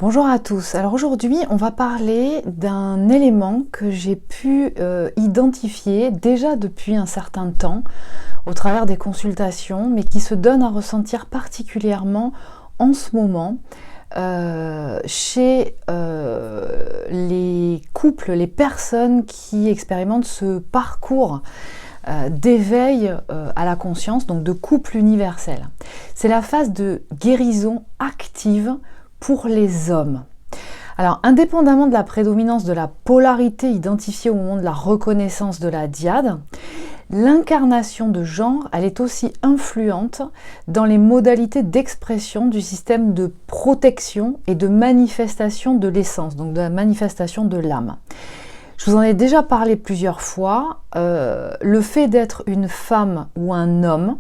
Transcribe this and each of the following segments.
Bonjour à tous. Alors aujourd'hui, on va parler d'un élément que j'ai pu identifier déjà depuis un certain temps au travers des consultations, mais qui se donne à ressentir particulièrement en ce moment chez les couples, les personnes qui expérimentent ce parcours d'éveil à la conscience, donc de couple universel. C'est la phase de guérison active pour les hommes. Alors, indépendamment de la prédominance de la polarité identifiée au moment de la reconnaissance de la dyade, l'incarnation de genre, elle est aussi influente dans les modalités d'expression du système de protection et de manifestation de l'essence, donc de la manifestation de l'âme. Je vous en ai déjà parlé plusieurs fois, le fait d'être une femme ou un homme,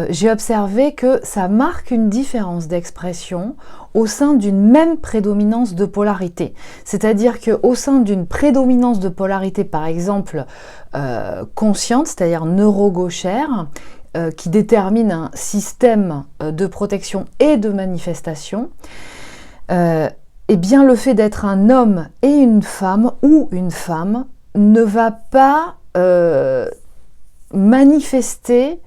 j'ai observé que ça marque une différence d'expression au sein d'une même prédominance de polarité. C'est-à-dire qu'au sein d'une prédominance de polarité, par exemple, consciente, c'est-à-dire neurogauchère, qui détermine un système de protection et de manifestation, eh bien le fait d'être un homme et une femme ou une femme ne va pas manifester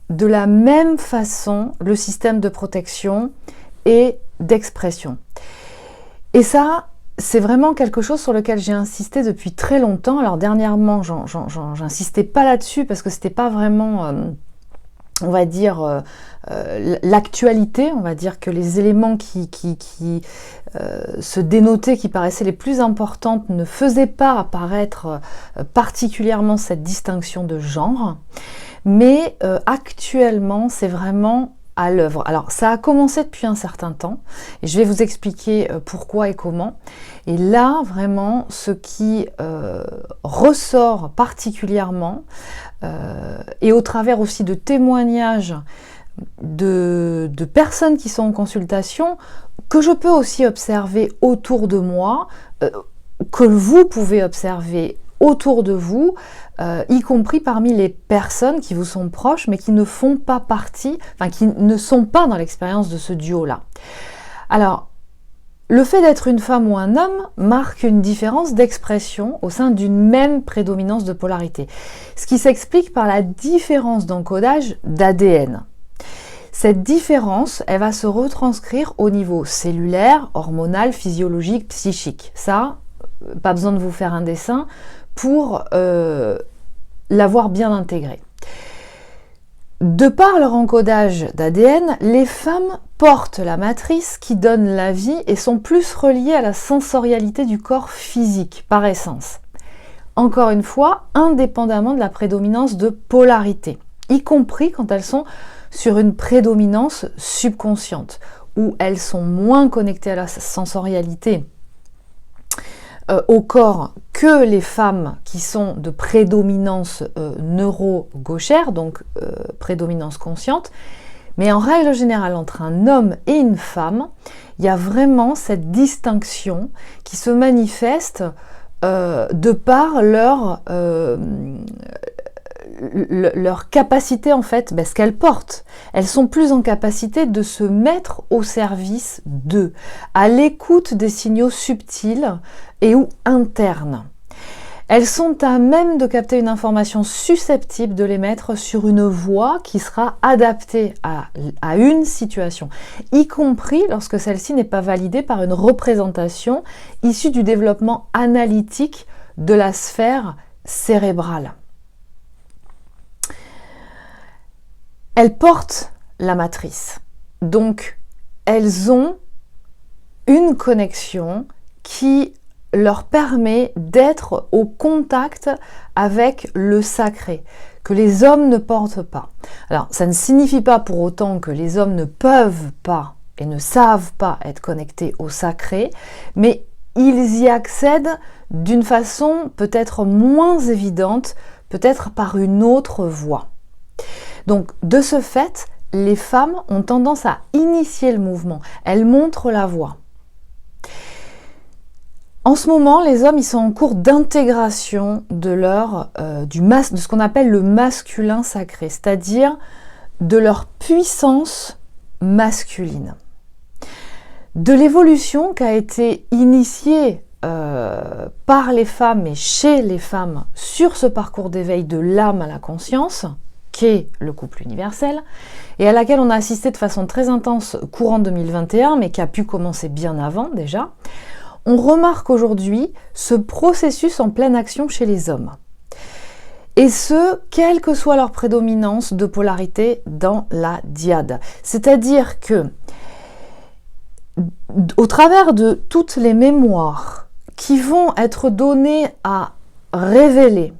de la même façon le système de protection et d'expression. Et ça, c'est vraiment quelque chose sur lequel j'ai insisté depuis très longtemps. Alors dernièrement, j'insistais pas là-dessus parce que c'était pas vraiment, on va dire, l'actualité. On va dire que les éléments qui se dénotaient, qui paraissaient les plus importantes, ne faisaient pas apparaître particulièrement cette distinction de genre. Mais actuellement, c'est vraiment à l'œuvre. Alors, ça a commencé depuis un certain temps, et je vais vous expliquer pourquoi et comment. Et là, vraiment, ce qui ressort particulièrement, et au travers aussi de témoignages de personnes qui sont en consultation, que je peux aussi observer autour de moi, que vous pouvez observer autour de vous, y compris parmi les personnes qui vous sont proches, mais qui ne font pas partie, enfin qui ne sont pas dans l'expérience de ce duo-là. Alors, le fait d'être une femme ou un homme marque une différence d'expression au sein d'une même prédominance de polarité, ce qui s'explique par la différence d'encodage d'ADN. Cette différence, elle va se retranscrire au niveau cellulaire, hormonal, physiologique, psychique. Ça, pas besoin de vous faire un dessin pour l'avoir bien intégré. De par leur encodage d'ADN, les femmes portent la matrice qui donne la vie et sont plus reliées à la sensorialité du corps physique, par essence. Encore une fois, indépendamment de la prédominance de polarité, y compris quand elles sont sur une prédominance subconsciente, où elles sont moins connectées à la sensorialité au corps que les femmes qui sont de prédominance neuro-gauchère, donc prédominance consciente. Mais en règle générale, entre un homme et une femme, il y a vraiment cette distinction qui se manifeste de par leur capacité, en fait, ce qu'elles portent. Elles sont plus en capacité de se mettre au service d'eux, à l'écoute des signaux subtils et ou internes. Elles sont à même de capter une information susceptible de les mettre sur une voie qui sera adaptée à une situation, y compris lorsque celle-ci n'est pas validée par une représentation issue du développement analytique de la sphère cérébrale. Elles portent la matrice, donc elles ont une connexion qui leur permet d'être au contact avec le sacré, que les hommes ne portent pas. Alors, ça ne signifie pas pour autant que les hommes ne peuvent pas et ne savent pas être connectés au sacré, mais ils y accèdent d'une façon peut-être moins évidente, peut-être par une autre voie. Donc, de ce fait, les femmes ont tendance à initier le mouvement. Elles montrent la voie. En ce moment, les hommes ils sont en cours d'intégration de de ce qu'on appelle le masculin sacré, c'est-à-dire de leur puissance masculine. de l'évolution qui a été initiée par les femmes et chez les femmes sur ce parcours d'éveil de l'âme à la conscience, qu'est le couple universel, et à laquelle on a assisté de façon très intense courant 2021, mais qui a pu commencer bien avant déjà, on remarque aujourd'hui ce processus en pleine action chez les hommes. Et ce, quelle que soit leur prédominance de polarité dans la dyade. C'est-à-dire que, au travers de toutes les mémoires qui vont être données à révéler,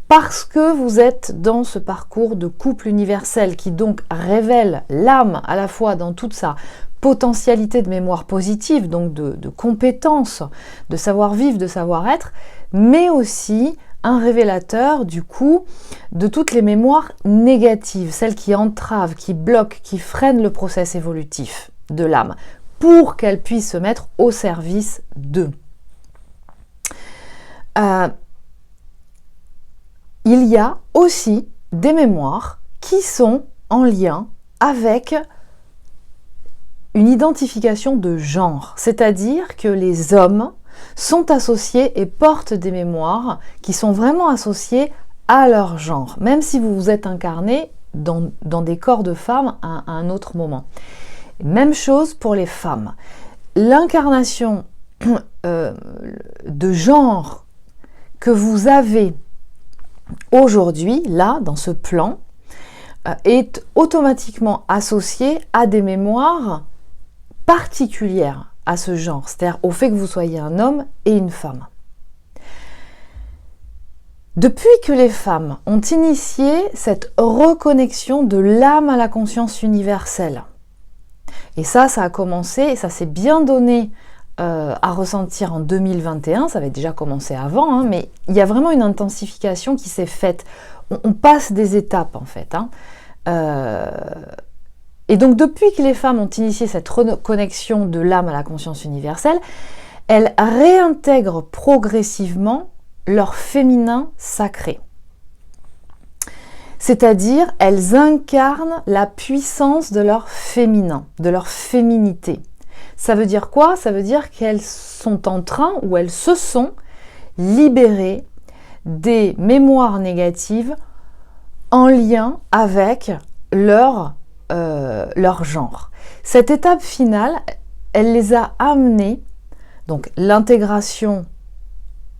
parce que vous êtes dans ce parcours de couple universel qui donc révèle l'âme à la fois dans toute sa potentialité de mémoire positive, donc de compétences, de savoir-vivre, de savoir-être, mais aussi un révélateur du coup de toutes les mémoires négatives, celles qui entravent, qui bloquent, qui freinent le processus évolutif de l'âme, pour qu'elle puisse se mettre au service d'eux. Il y a aussi des mémoires qui sont en lien avec une identification de genre, c'est-à-dire que les hommes sont associés et portent des mémoires qui sont vraiment associées à leur genre, même si vous vous êtes incarné dans des corps de femmes à un autre moment. Même chose pour les femmes. L'incarnation de genre que vous avez aujourd'hui, là, dans ce plan, est automatiquement associée à des mémoires particulières à ce genre, c'est-à-dire au fait que vous soyez un homme et une femme. Depuis que les femmes ont initié cette reconnexion de l'âme à la conscience universelle, et ça a commencé, et ça s'est bien donné à ressentir en 2021, ça avait déjà commencé avant, hein, mais il y a vraiment une intensification qui s'est faite. On passe des étapes en fait. Et donc depuis que les femmes ont initié cette reconnexion de l'âme à la conscience universelle, elles réintègrent progressivement leur féminin sacré. C'est-à-dire, elles incarnent la puissance de leur féminin, de leur féminité. Ça veut dire quoi? Ça veut dire qu'elles sont en train, ou elles se sont libérées des mémoires négatives en lien avec leur genre. Cette étape finale, elle les a amenées, donc l'intégration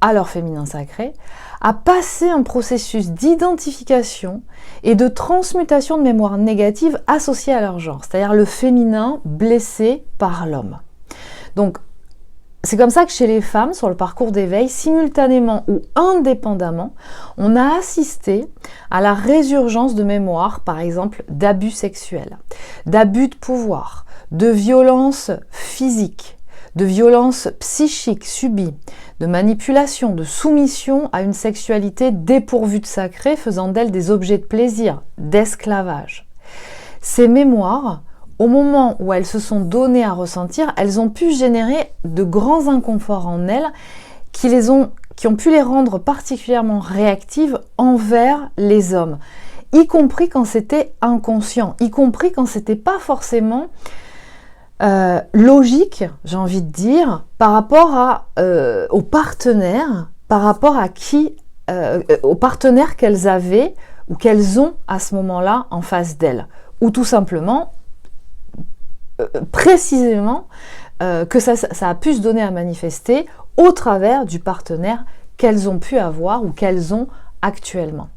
à leur féminin sacré, à passer un processus d'identification et de transmutation de mémoires négatives associées à leur genre, c'est-à-dire le féminin blessé par l'homme. Donc, c'est comme ça que chez les femmes, sur le parcours d'éveil, simultanément ou indépendamment, on a assisté à la résurgence de mémoires, par exemple, d'abus sexuels, d'abus de pouvoir, de violences physiques, de violences psychiques subies, de manipulation, de soumission à une sexualité dépourvue de sacré, faisant d'elle des objets de plaisir, d'esclavage. Ces mémoires, au moment où elles se sont données à ressentir, elles ont pu générer de grands inconforts en elles qui ont pu les rendre particulièrement réactives envers les hommes, y compris quand c'était inconscient, y compris quand c'était pas forcément logique, j'ai envie de dire, par rapport aux partenaires, par rapport à aux partenaires qu'elles avaient ou qu'elles ont à ce moment-là en face d'elles, ou tout simplement, précisément, que ça a pu se donner à manifester au travers du partenaire qu'elles ont pu avoir ou qu'elles ont actuellement.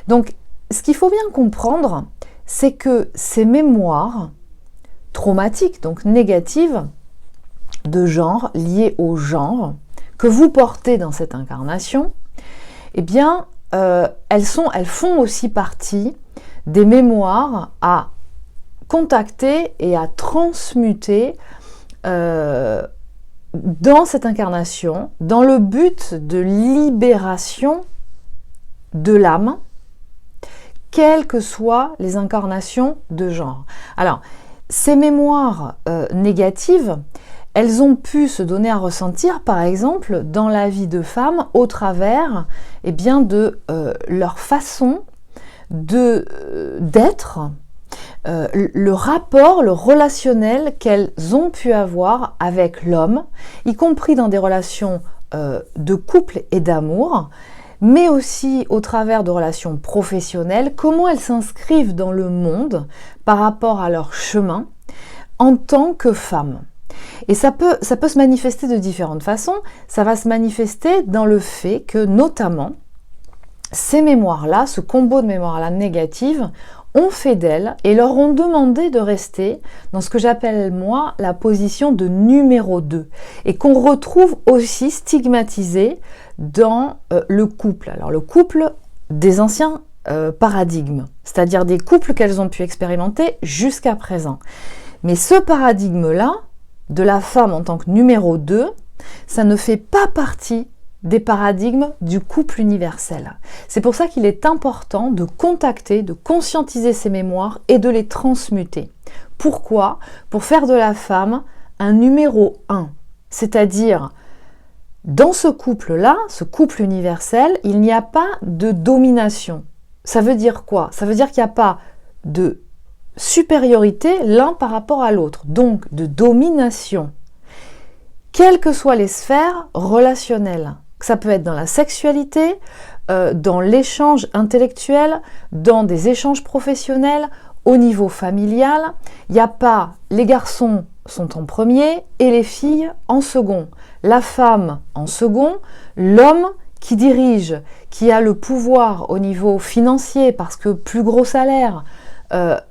Donc, ce qu'il faut bien comprendre, c'est que ces mémoires traumatiques, donc négatives, de genre, liées au genre, que vous portez dans cette incarnation, eh bien, elles font aussi partie des mémoires à contacter et à transmuter dans cette incarnation, dans le but de libération de l'âme, quelles que soient les incarnations de genre. Alors, ces mémoires négatives, elles ont pu se donner à ressentir, par exemple, dans la vie de femmes, au travers de leur façon d'être, le rapport, le relationnel qu'elles ont pu avoir avec l'homme, y compris dans des relations de couple et d'amour, mais aussi au travers de relations professionnelles, comment elles s'inscrivent dans le monde par rapport à leur chemin en tant que femmes. Et ça peut se manifester de différentes façons. Ça va se manifester dans le fait que, notamment, ces mémoires-là, ce combo de mémoires-là négatives, ont fait d'elles et leur ont demandé de rester dans ce que j'appelle, moi, la position de numéro 2 et qu'on retrouve aussi stigmatisé dans le couple. Alors, le couple des anciens paradigmes, c'est-à-dire des couples qu'elles ont pu expérimenter jusqu'à présent. Mais ce paradigme-là, de la femme en tant que numéro 2, ça ne fait pas partie des paradigmes du couple universel. C'est pour ça qu'il est important de contacter, de conscientiser ces mémoires et de les transmuter. Pourquoi ? Pour faire de la femme un numéro 1. C'est-à-dire, dans ce couple-là, ce couple universel, il n'y a pas de domination. Ça veut dire quoi ? Ça veut dire qu'il n'y a pas de supériorité l'un par rapport à l'autre, donc de domination. Quelles que soient les sphères relationnelles. Ça peut être dans la sexualité, dans l'échange intellectuel, dans des échanges professionnels, au niveau familial. Il n'y a pas les garçons sont en premier et les filles en second. La femme en second, l'homme qui dirige, qui a le pouvoir au niveau financier parce que plus gros salaire.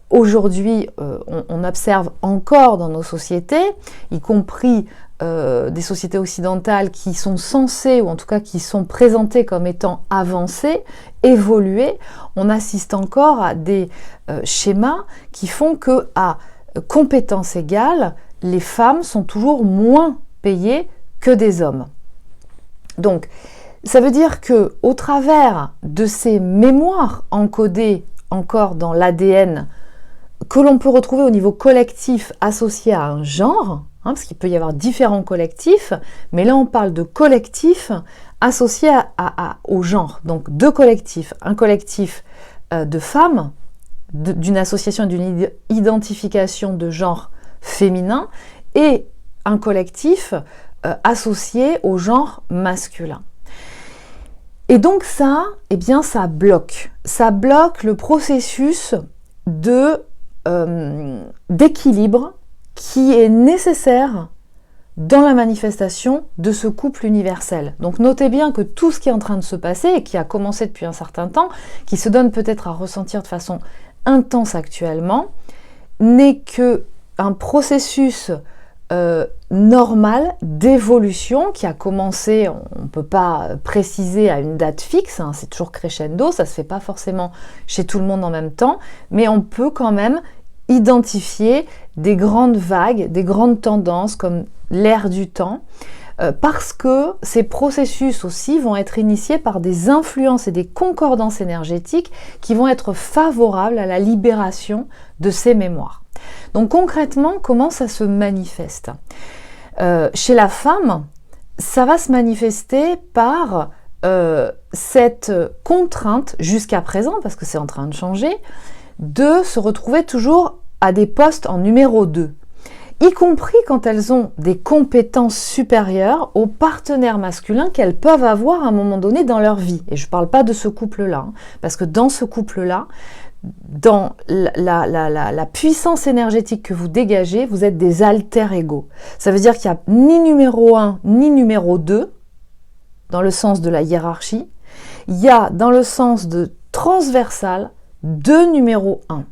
Aujourd'hui, on observe encore dans nos sociétés, y compris des sociétés occidentales qui sont censées, ou en tout cas qui sont présentées comme étant avancées, évoluées, on assiste encore à des schémas qui font que, à compétences égales, les femmes sont toujours moins payées que des hommes. Donc, ça veut dire que, au travers de ces mémoires encodées encore dans l'ADN que l'on peut retrouver au niveau collectif associé à un genre, parce qu'il peut y avoir différents collectifs, mais là on parle de collectifs associés au genre. Donc deux collectifs, un collectif de femmes, d'une association et d'une identification de genre féminin, et un collectif associé au genre masculin. Et donc ça, eh bien ça bloque le processus d'équilibre qui est nécessaire dans la manifestation de ce couple universel. Donc notez bien que tout ce qui est en train de se passer et qui a commencé depuis un certain temps, qui se donne peut-être à ressentir de façon intense actuellement, n'est qu'un processus normal d'évolution qui a commencé, on ne peut pas préciser à une date fixe, c'est toujours crescendo, ça ne se fait pas forcément chez tout le monde en même temps, mais on peut quand même identifier des grandes vagues, des grandes tendances comme l'ère du temps, parce que ces processus aussi vont être initiés par des influences et des concordances énergétiques qui vont être favorables à la libération de ces mémoires. Donc concrètement, comment ça se manifeste ? Chez la femme, ça va se manifester par cette contrainte jusqu'à présent, parce que c'est en train de changer, de se retrouver toujours à des postes en numéro 2, y compris quand elles ont des compétences supérieures aux partenaires masculins qu'elles peuvent avoir à un moment donné dans leur vie. Et je ne parle pas de ce couple-là, parce que dans ce couple-là, dans la puissance énergétique que vous dégagez, vous êtes des alter-ego. Ça veut dire qu'il n'y a ni numéro 1 ni numéro 2, dans le sens de la hiérarchie. Il y a, dans le sens de transversal, 2 numéros 1.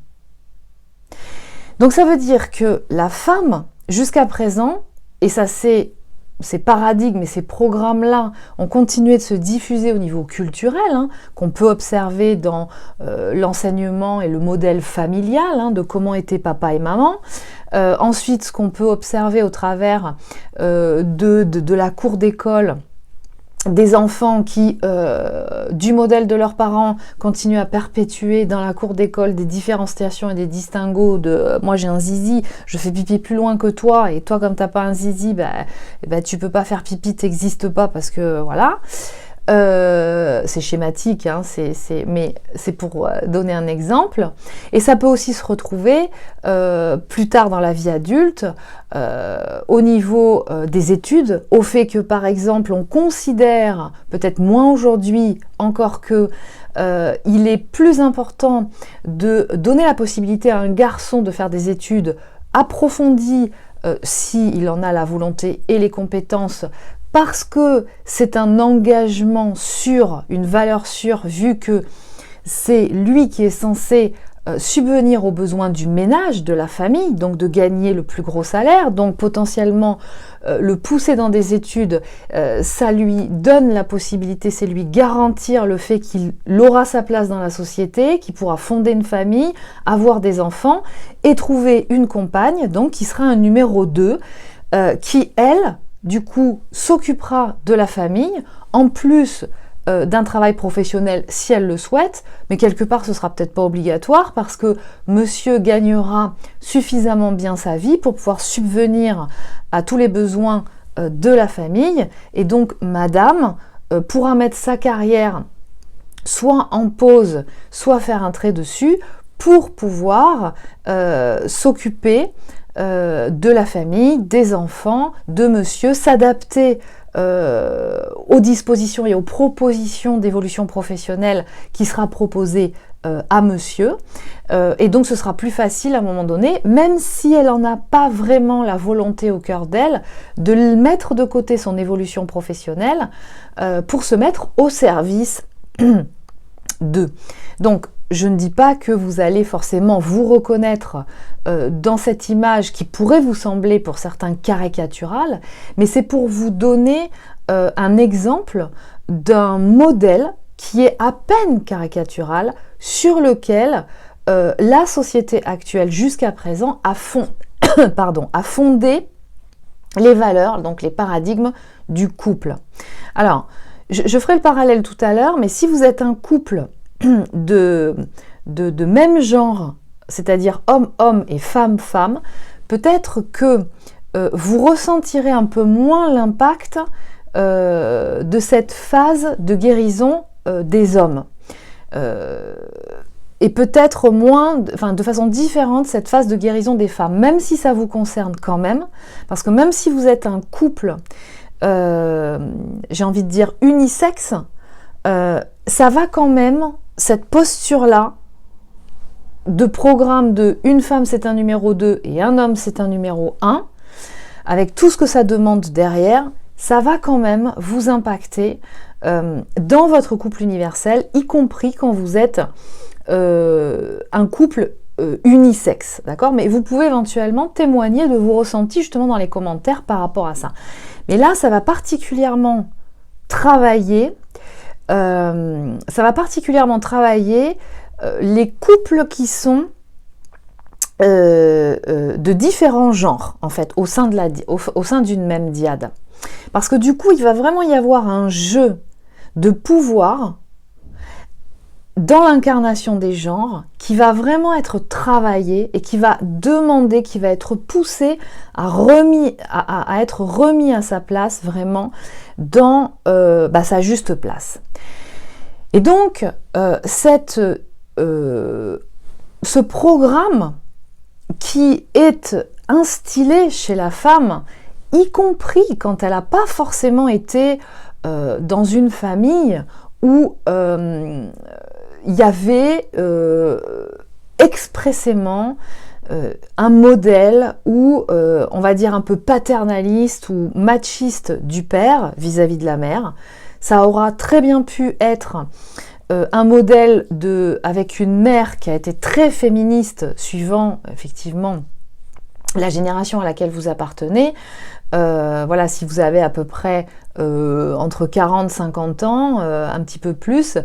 Donc ça veut dire que la femme, jusqu'à présent, et ça c'est ces paradigmes et ces programmes-là ont continué de se diffuser au niveau culturel, qu'on peut observer dans l'enseignement et le modèle familial, de comment étaient papa et maman. Ensuite, ce qu'on peut observer au travers de la cour d'école, des enfants qui, du modèle de leurs parents, continuent à perpétuer dans la cour d'école des différenciations et des distinguos de moi j'ai un zizi, je fais pipi plus loin que toi, et toi comme t'as pas un zizi, tu peux pas faire pipi, t'existes pas parce que voilà. c'est schématique, hein, mais c'est pour donner un exemple. Et ça peut aussi se retrouver plus tard dans la vie adulte, au niveau des études, au fait que par exemple on considère, peut-être moins aujourd'hui encore que il est plus important de donner la possibilité à un garçon de faire des études approfondies s'il en a la volonté et les compétences, parce que c'est un engagement sûr, une valeur sûre, vu que c'est lui qui est censé subvenir aux besoins du ménage, de la famille, donc de gagner le plus gros salaire, donc potentiellement le pousser dans des études, ça lui donne la possibilité, c'est lui garantir le fait qu'il aura sa place dans la société, qu'il pourra fonder une famille, avoir des enfants et trouver une compagne, donc qui sera un numéro 2, qui, elle, du coup, s'occupera de la famille, en plus d'un travail professionnel si elle le souhaite, mais quelque part ce sera peut-être pas obligatoire parce que monsieur gagnera suffisamment bien sa vie pour pouvoir subvenir à tous les besoins de la famille, et donc madame pourra mettre sa carrière soit en pause, soit faire un trait dessus pour pouvoir s'occuper de la famille, des enfants, de monsieur, s'adapter aux dispositions et aux propositions d'évolution professionnelle qui sera proposée à monsieur, et donc ce sera plus facile à un moment donné, même si elle n'en a pas vraiment la volonté au cœur d'elle, de mettre de côté son évolution professionnelle pour se mettre au service d'eux. Donc je ne dis pas que vous allez forcément vous reconnaître dans cette image qui pourrait vous sembler pour certains caricaturale, mais c'est pour vous donner un exemple d'un modèle qui est à peine caricatural, sur lequel la société actuelle jusqu'à présent a fondé les valeurs, donc les paradigmes du couple. Alors, je ferai le parallèle tout à l'heure, mais si vous êtes un couple de même genre, c'est-à-dire homme-homme et femme-femme, peut-être que vous ressentirez un peu moins l'impact de cette phase de guérison des hommes. Et peut-être moins, de façon différente, cette phase de guérison des femmes, même si ça vous concerne quand même, parce que même si vous êtes un couple, j'ai envie de dire unisexe, ça va quand même, cette posture-là, de programme de une femme c'est un numéro 2 et un homme c'est un numéro 1, avec tout ce que ça demande derrière, ça va quand même vous impacter dans votre couple universel, y compris quand vous êtes un couple unisexe, d'accord? Mais vous pouvez éventuellement témoigner de vos ressentis justement dans les commentaires par rapport à ça. Mais là, ça va particulièrement travailler les couples qui sont de différents genres, en fait, au sein d'une même dyade. Parce que du coup, il va vraiment y avoir un jeu de pouvoir dans l'incarnation des genres qui va vraiment être travaillé et qui va demander, qui va être poussé à être remis à sa place vraiment dans sa juste place. Et donc, ce programme qui est instillé chez la femme, y compris quand elle n'a pas forcément été dans une famille où il y avait expressément un modèle où, on va dire un peu paternaliste ou machiste du père vis-à-vis de la mère. Ça aura très bien pu être un modèle avec une mère qui a été très féministe, suivant effectivement la génération à laquelle vous appartenez. Voilà, si vous avez à peu près entre 40 et 50 ans, un petit peu plus,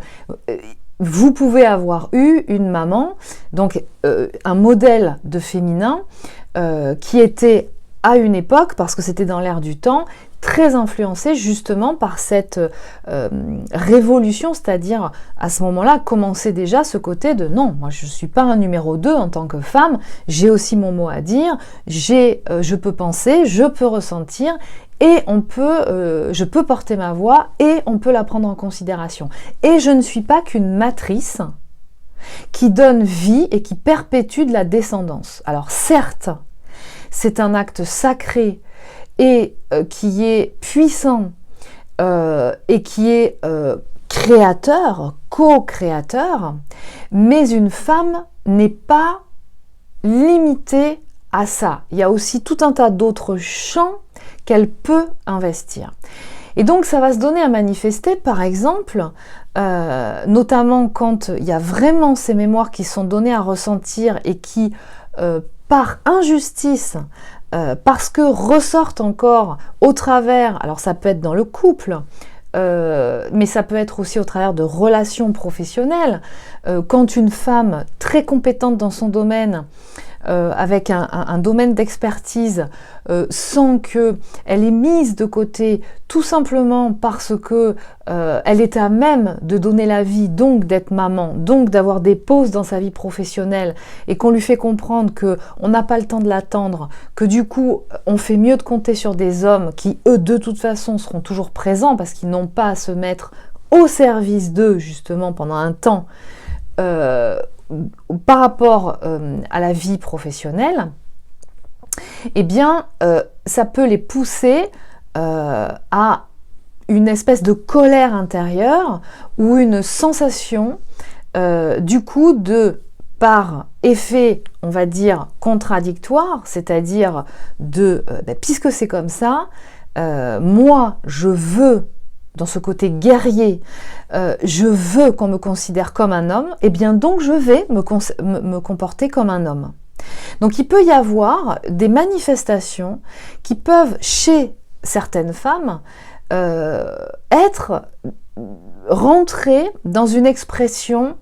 vous pouvez avoir eu une maman, donc un modèle de féminin qui était à une époque, parce que c'était dans l'air du temps, très influencé justement par cette révolution, c'est-à-dire à ce moment-là commençait déjà ce côté de non, moi je ne suis pas un numéro 2 en tant que femme, j'ai aussi mon mot à dire, je peux penser, je peux ressentir, et je peux porter ma voix et on peut la prendre en considération. Et je ne suis pas qu'une matrice qui donne vie et qui perpétue de la descendance. Alors certes, c'est un acte sacré et qui est puissant et qui est créateur, co-créateur, mais une femme n'est pas limitée à ça. Il y a aussi tout un tas d'autres champs qu'elle peut investir. Et donc ça va se donner à manifester, par exemple, notamment quand il y a vraiment ces mémoires qui sont données à ressentir et qui, par injustice, parce que ressortent encore au travers, alors ça peut être dans le couple, mais ça peut être aussi au travers de relations professionnelles, quand une femme très compétente dans son domaine, avec un domaine d'expertise, sans qu'elle est mise de côté, tout simplement parce que elle est à même de donner la vie, donc d'être maman, donc d'avoir des pauses dans sa vie professionnelle, et qu'on lui fait comprendre qu'on n'a pas le temps de l'attendre, que du coup on fait mieux de compter sur des hommes qui, eux, de toute façon seront toujours présents parce qu'ils n'ont pas à se mettre au service d'eux, justement, pendant un temps, par rapport à la vie professionnelle, eh bien, ça peut les pousser à une espèce de colère intérieure ou une sensation, du coup, par effet, on va dire, contradictoire, c'est-à-dire puisque c'est comme ça, moi, je veux, dans ce côté guerrier, je veux qu'on me considère comme un homme, et bien donc je vais me comporter comme un homme. Donc il peut y avoir des manifestations qui peuvent, chez certaines femmes, être rentrées dans une expression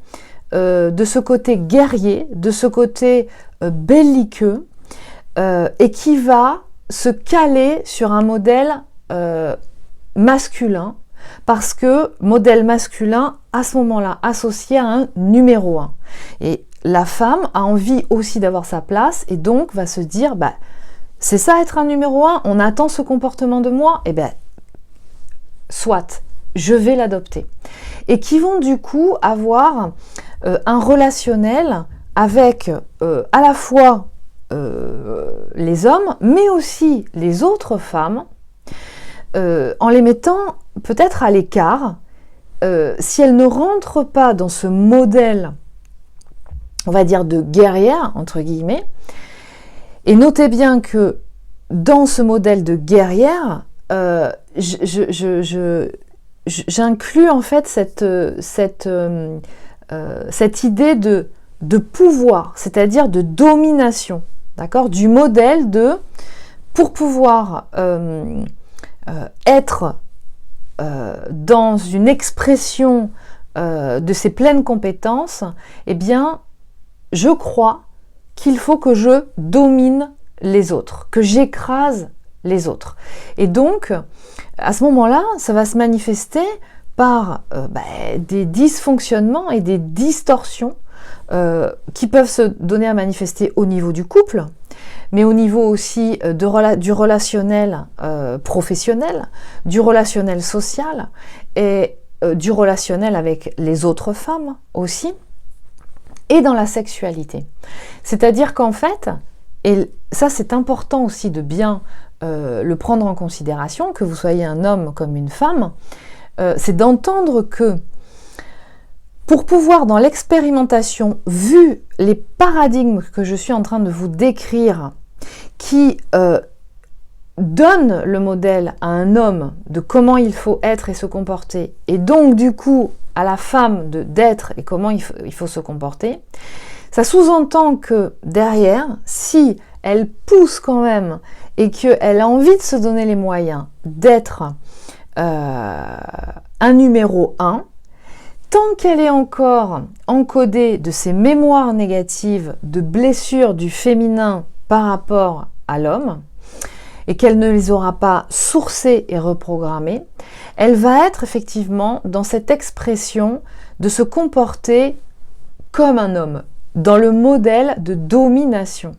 de ce côté guerrier, de ce côté belliqueux, et qui va se caler sur un modèle masculin, parce que modèle masculin, à ce moment-là, associé à un numéro 1. Et la femme a envie aussi d'avoir sa place, et donc va se dire, c'est ça être un numéro 1, on attend ce comportement de moi, et soit, je vais l'adopter. Et qui vont du coup avoir un relationnel avec à la fois les hommes, mais aussi les autres femmes, en les mettant peut-être à l'écart, si elles ne rentrent pas dans ce modèle, on va dire, de guerrière, entre guillemets. Et notez bien que dans ce modèle de guerrière, j'inclus en fait cette idée de pouvoir, c'est-à-dire de domination, d'accord, du modèle pour pouvoir être dans une expression de ses pleines compétences, eh bien, je crois qu'il faut que je domine les autres, que j'écrase les autres. Et donc, à ce moment-là, ça va se manifester par des dysfonctionnements et des distorsions qui peuvent se donner à manifester au niveau du couple, mais au niveau aussi du relationnel professionnel, du relationnel social et du relationnel avec les autres femmes aussi, et dans la sexualité. C'est-à-dire qu'en fait, et ça c'est important aussi de bien le prendre en considération, que vous soyez un homme comme une femme, c'est d'entendre que pour pouvoir, dans l'expérimentation, vu les paradigmes que je suis en train de vous décrire, qui donnent le modèle à un homme de comment il faut être et se comporter, et donc du coup à la femme d'être et comment il faut se comporter, ça sous-entend que derrière, si elle pousse quand même et qu'elle a envie de se donner les moyens d'être un numéro 1, tant qu'elle est encore encodée de ces mémoires négatives, de blessures du féminin par rapport à l'homme, et qu'elle ne les aura pas sourcées et reprogrammées, elle va être effectivement dans cette expression de se comporter comme un homme, dans le modèle de domination.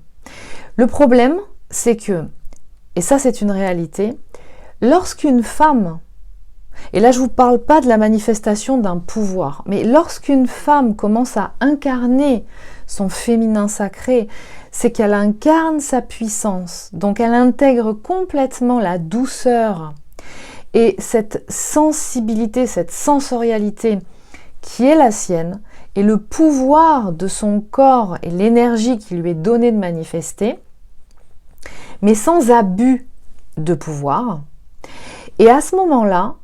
Le problème, c'est que, et ça c'est une réalité, lorsqu'une femme, et là je ne vous parle pas de la manifestation d'un pouvoir, mais lorsqu'une femme commence à incarner son féminin sacré, c'est qu'elle incarne sa puissance, donc elle intègre complètement la douceur et cette sensibilité, cette sensorialité qui est la sienne, et le pouvoir de son corps et l'énergie qui lui est donnée de manifester, mais sans abus de pouvoir. Et à ce moment-là,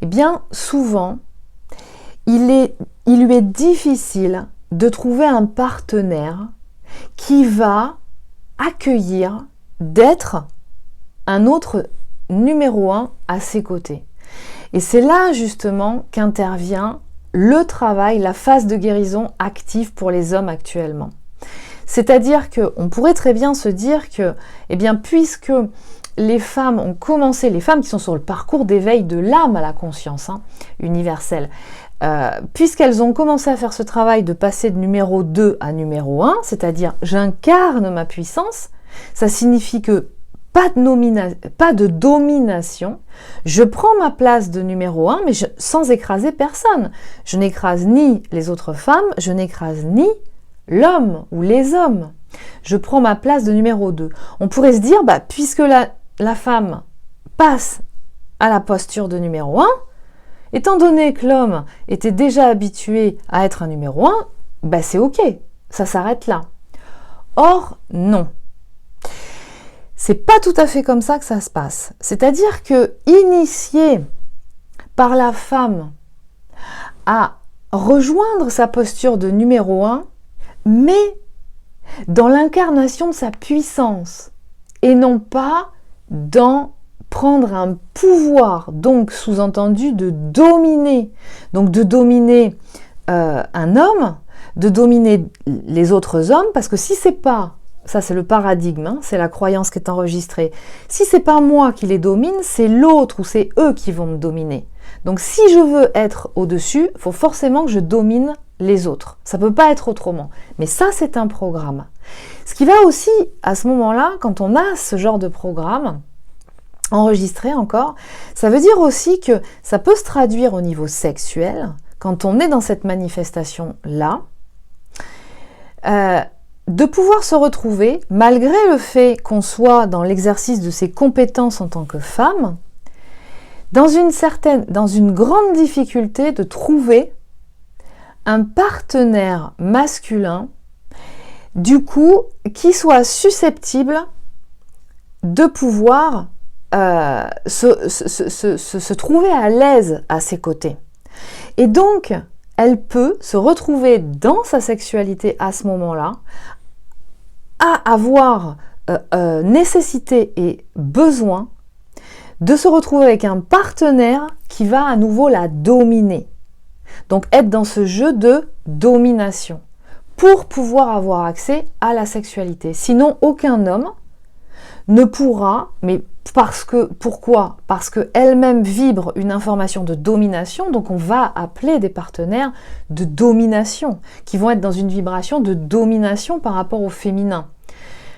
eh bien, souvent, il lui est difficile de trouver un partenaire qui va accueillir d'être un autre numéro 1 à ses côtés. Et c'est là justement qu'intervient le travail, la phase de guérison active pour les hommes actuellement. C'est-à-dire qu'on pourrait très bien se dire que, eh bien, puisque les femmes ont commencé, les femmes qui sont sur le parcours d'éveil de l'âme à la conscience universelle, puisqu'elles ont commencé à faire ce travail de passer de numéro 2 à numéro 1, c'est-à-dire j'incarne ma puissance, ça signifie que pas de domination, je prends ma place de numéro 1, mais sans écraser personne. Je n'écrase ni les autres femmes, je n'écrase ni l'homme ou les hommes. Je prends ma place de numéro 2. On pourrait se dire, puisque la femme passe à la posture de numéro 1, étant donné que l'homme était déjà habitué à être un numéro 1, c'est ok, ça s'arrête là. Or, non. C'est pas tout à fait comme ça que ça se passe. C'est-à-dire que initié par la femme à rejoindre sa posture de numéro 1, mais dans l'incarnation de sa puissance, et non pas dans prendre un pouvoir, donc sous-entendu de dominer. Donc de dominer un homme, de dominer les autres hommes, parce que si c'est pas, ça c'est le paradigme, c'est la croyance qui est enregistrée, si c'est pas moi qui les domine, c'est l'autre ou c'est eux qui vont me dominer. Donc si je veux être au-dessus, il faut forcément que je domine les autres. Ça ne peut pas être autrement. Mais ça, c'est un programme. Ce qui va aussi, à ce moment-là, quand on a ce genre de programme, enregistré encore, ça veut dire aussi que ça peut se traduire au niveau sexuel, quand on est dans cette manifestation-là, de pouvoir se retrouver, malgré le fait qu'on soit dans l'exercice de ses compétences en tant que femme, dans une grande difficulté de trouver un partenaire masculin, du coup, qui soit susceptible de pouvoir se trouver à l'aise à ses côtés. Et donc, elle peut se retrouver dans sa sexualité à ce moment-là, à avoir nécessité et besoin de se retrouver avec un partenaire qui va à nouveau la dominer. Donc être dans ce jeu de domination pour pouvoir avoir accès à la sexualité. Sinon, aucun homme ne pourra, mais pourquoi ? Parce qu'elle-même vibre une information de domination, donc on va appeler des partenaires de domination, qui vont être dans une vibration de domination par rapport au féminin.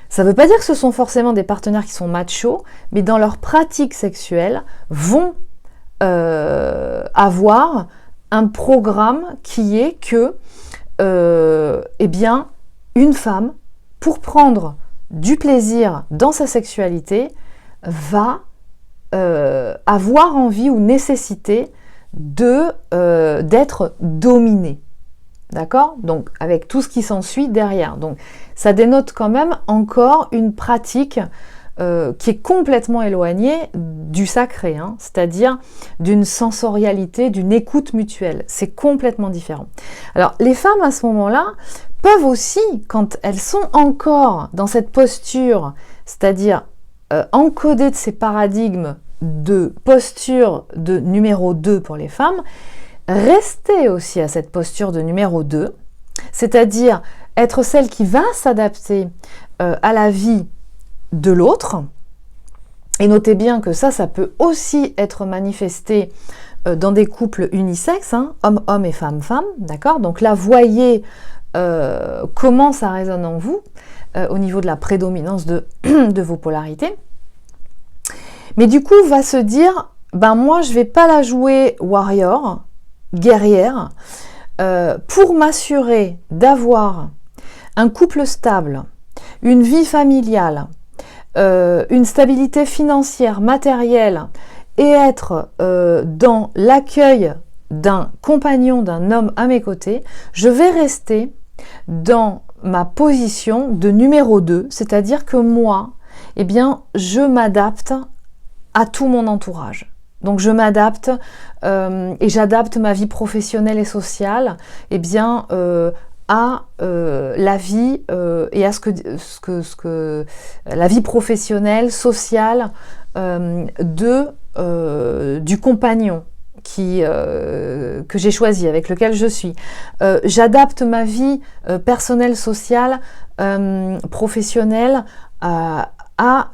Ça ne veut pas dire que ce sont forcément des partenaires qui sont machos, mais dans leur pratique sexuelle, vont avoir un programme qui est que, eh bien, une femme, pour prendre du plaisir dans sa sexualité, va avoir envie ou nécessité d'être dominée. D'accord ? Donc, avec tout ce qui s'ensuit derrière. Donc, ça dénote quand même encore une pratique qui est complètement éloignée du sacré, c'est-à-dire d'une sensorialité, d'une écoute mutuelle. C'est complètement différent. Alors, les femmes, à ce moment-là, peuvent aussi, quand elles sont encore dans cette posture, c'est-à-dire encodées de ces paradigmes de posture de numéro 2 pour les femmes, rester aussi à cette posture de numéro 2, c'est-à-dire être celle qui va s'adapter à la vie de l'autre. Et notez bien que ça peut aussi être manifesté dans des couples unisexes, homme-homme et femme-femme, d'accord ? Donc là, voyez comment ça résonne en vous au niveau de la prédominance de vos polarités. Mais du coup, va se dire, ben moi, je vais pas la jouer warrior, guerrière, pour m'assurer d'avoir un couple stable, une vie familiale, une stabilité financière, matérielle, et être dans l'accueil d'un compagnon, d'un homme à mes côtés, je vais rester dans ma position de numéro 2, c'est-à-dire que moi, eh bien, je m'adapte à tout mon entourage. Donc je m'adapte et j'adapte ma vie professionnelle et sociale eh bien, à la vie et à ce que la vie professionnelle, sociale du compagnon que j'ai choisi, avec lequel je suis. J'adapte ma vie personnelle, sociale, professionnelle à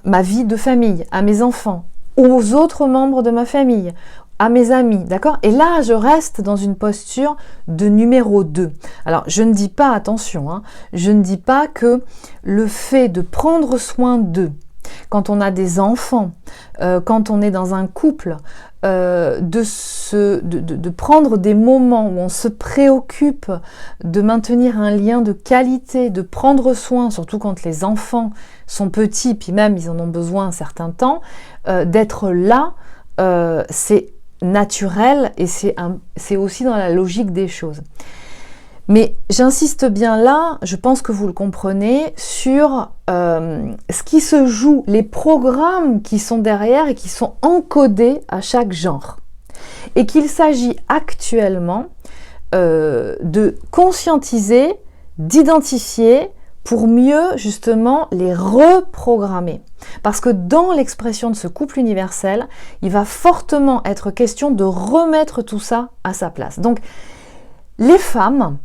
ma vie de famille, à mes enfants, aux autres membres de ma famille, à mes amis, d'accord? Et là, je reste dans une posture de numéro 2. Alors, je ne dis pas, attention, hein, je ne dis pas que le fait de prendre soin d'eux, quand on a des enfants, quand on est dans un couple, de prendre des moments où on se préoccupe de maintenir un lien de qualité, de prendre soin, surtout quand les enfants sont petits, puis même ils en ont besoin un certain temps, d'être là, c'est naturel et c'est aussi dans la logique des choses. Mais j'insiste bien là, je pense que vous le comprenez, sur ce qui se joue, les programmes qui sont derrière et qui sont encodés à chaque genre. Et qu'il s'agit actuellement de conscientiser, d'identifier pour mieux justement les reprogrammer. Parce que dans l'expression de ce couple universel, il va fortement être question de remettre tout ça à sa place. Donc, les femmes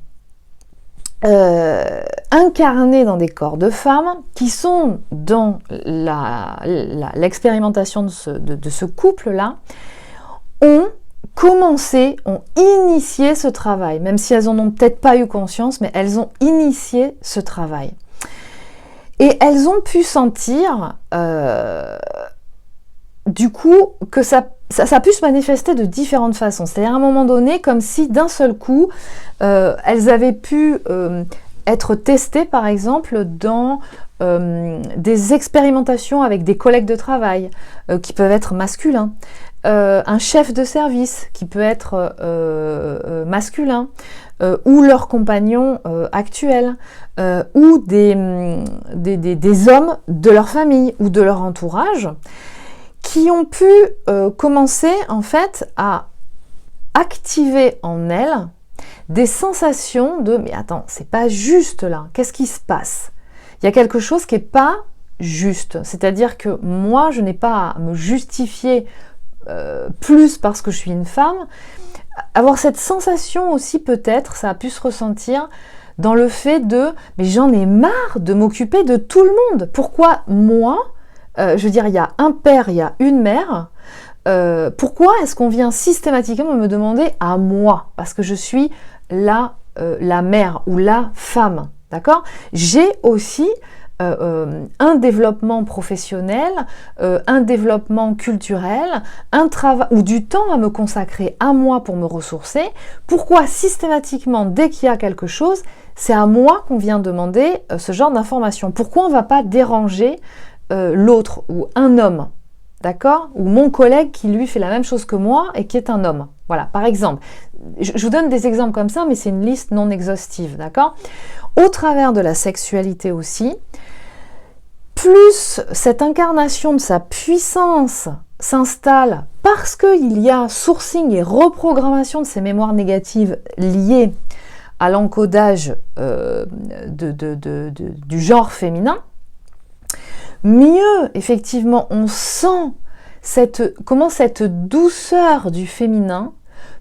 incarnées dans des corps de femmes qui sont dans l'expérimentation de ce couple-là, ont commencé, ont initié ce travail, même si elles en ont peut-être pas eu conscience, mais elles ont initié ce travail. Et elles ont pu sentir, du coup, que ça pu se manifester de différentes façons. C'est-à-dire à un moment donné, comme si d'un seul coup, elles avaient pu être testées, par exemple, dans des expérimentations avec des collègues de travail qui peuvent être masculins, un chef de service qui peut être masculin, ou leur compagnon actuel, ou des hommes de leur famille ou de leur entourage, qui ont pu commencer en fait à activer en elles des sensations de « mais attends, c'est pas juste là, qu'est-ce qui se passe ?» Il y a quelque chose qui n'est pas juste, c'est-à-dire que moi je n'ai pas à me justifier plus parce que je suis une femme. Avoir cette sensation aussi, peut-être, ça a pu se ressentir dans le fait de « mais j'en ai marre de m'occuper de tout le monde, pourquoi moi ?» je veux dire, il y a un père, il y a une mère. Pourquoi est-ce qu'on vient systématiquement me demander à moi? Parce que je suis la mère ou la femme, d'accord? J'ai aussi un développement professionnel, un développement culturel, un travail ou du temps à me consacrer à moi pour me ressourcer. Pourquoi systématiquement, dès qu'il y a quelque chose, c'est à moi qu'on vient demander ce genre d'informations? Pourquoi on ne va pas déranger l'autre ou un homme, d'accord, ou mon collègue qui lui fait la même chose que moi et qui est un homme, voilà, par exemple. Je vous donne des exemples comme ça, mais c'est une liste non exhaustive, d'accord. Au travers de la sexualité aussi, plus cette incarnation de sa puissance s'installe parce qu'il y a sourcing et reprogrammation de ces mémoires négatives liées à l'encodage du genre féminin, mieux, effectivement, on sent comment cette douceur du féminin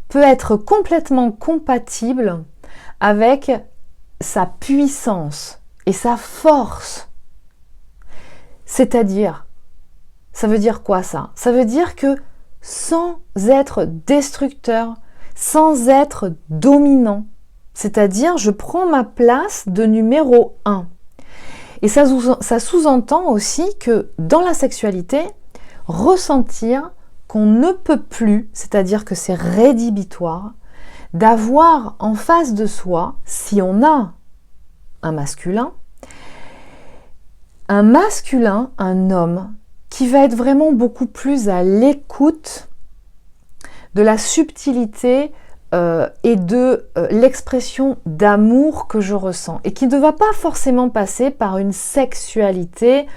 peut être complètement compatible avec sa puissance et sa force. C'est-à-dire, ça veut dire quoi ça? Ça veut dire que sans être destructeur, sans être dominant, c'est-à-dire je prends ma place de numéro 1. Et ça sous-entend aussi que dans la sexualité, ressentir qu'on ne peut plus, c'est-à-dire que c'est rédhibitoire, d'avoir en face de soi, si on a un masculin, un homme, qui va être vraiment beaucoup plus à l'écoute de la subtilité et de l'expression d'amour que je ressens, et qui ne va pas forcément passer par une sexualité,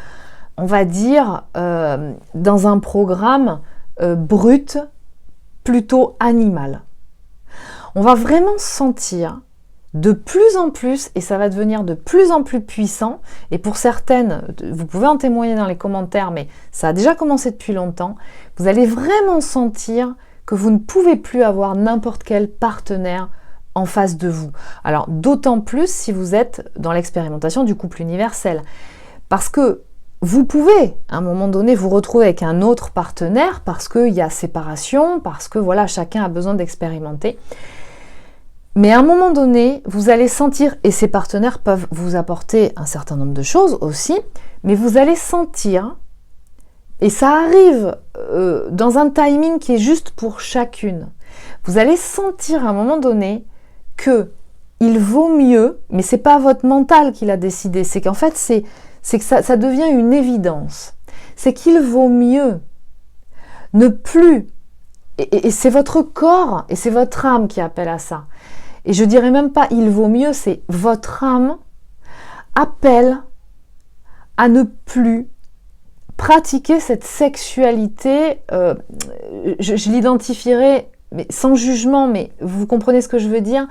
on va dire, dans un programme brut, plutôt animal. On va vraiment sentir de plus en plus, et ça va devenir de plus en plus puissant, et pour certaines, vous pouvez en témoigner dans les commentaires, mais ça a déjà commencé depuis longtemps, vous allez vraiment sentir que vous ne pouvez plus avoir n'importe quel partenaire en face de vous. Alors d'autant plus si vous êtes dans l'expérimentation du couple universel, parce que vous pouvez à un moment donné vous retrouver avec un autre partenaire parce qu'il y a séparation, parce que voilà, chacun a besoin d'expérimenter. Mais à un moment donné, vous allez sentir, et ces partenaires peuvent vous apporter un certain nombre de choses aussi, mais vous allez sentir, et ça arrive dans un timing qui est juste pour chacune, vous allez sentir à un moment donné que il vaut mieux, mais c'est pas votre mental qui l'a décidé, c'est qu'en fait c'est que ça devient une évidence, c'est qu'il vaut mieux ne plus, et c'est votre corps et c'est votre âme qui appelle à ça. Et je dirais même pas il vaut mieux, c'est votre âme appelle à ne plus pratiquer cette sexualité, je l'identifierai, mais sans jugement, mais vous comprenez ce que je veux dire,